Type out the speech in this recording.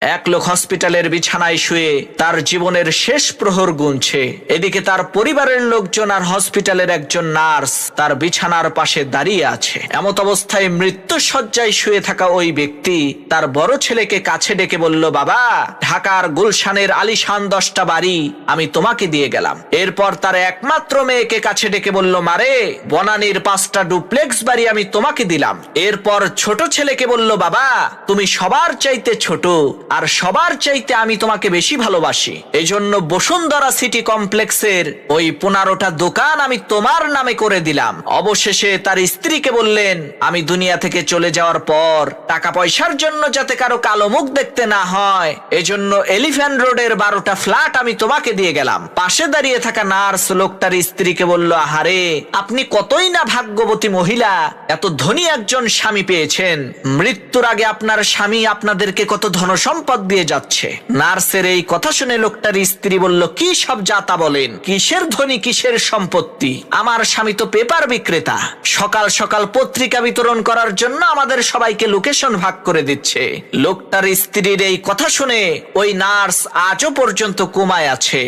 এক লোক হসপিটালের বিছানায় শুয়ে তার জীবনের শেষ প্রহর গুনছে। এদিকে তার পরিবারের লোকজন আর হসপিটালের একজন নার্স তার বিছানার পাশে দাঁড়িয়ে আছে। এমত অবস্থায় মৃত্যু শয্যায় শুয়ে থাকা ওই ব্যক্তি তার বড় ছেলেকে কাছে ডেকে বলল, বাবা, ঢাকার গুলশানের আলিশান 10টা বাড়ি আমি তোমাকে দিয়ে গেলাম। এরপর তার একমাত্র মেয়েকে কাছে ডেকে বলল, মারে, বনানীর 5টা ডুপ্লেক্স বাড়ি আমি তোমাকে দিলাম। এরপর ছোট ছেলেকে বলল, বাবা, তুমি সবার চাইতে ছোট আর সবার চাইতে আমি তোমাকে বেশি ভালোবাসি, এজন্য বসুন্ধরা সিটি কমপ্লেক্সের ওই 15টা দোকান আমি তোমার নামে করে দিলাম। অবশেষে তার স্ত্রীকে বললেন, আমি দুনিয়া থেকে চলে যাওয়ার পর টাকা পয়সার জন্য যাতে কারো কালো মুখ দেখতে না হয়, এজন্য এলিফ্যান্ট রোডের 12টা ফ্ল্যাট আমি তোমাকে দিয়ে গেলাম। পাশে দাঁড়িয়ে থাকা নার্স লোকটার স্ত্রীকে বলল, আহারে, আপনি কতই না ভাগ্যবতী মহিলা, এত ধনী একজন স্বামী পেয়েছেন। মৃত্যুর আগে আপনার স্বামী আপনাদেরকে কত ধনসম্পদ দিয়ে যাচ্ছে। নার্সের এই কথা শুনে লোকটার স্ত্রী বলল, কি সব যাতা বলেন, কিসের ধনী কিসের সম্পত্তি? আমার স্বামী তো পেপার বিক্রেতা, সকাল সকাল পত্রিকা বিতরণ করার জন্য আমাদের সবাইকে লোকেশন ভাগ করে দিচ্ছে। লোকটার স্ত্রীর এই কথা শুনে ওই নার্স আজও পর্যন্ত কোমায় আছে।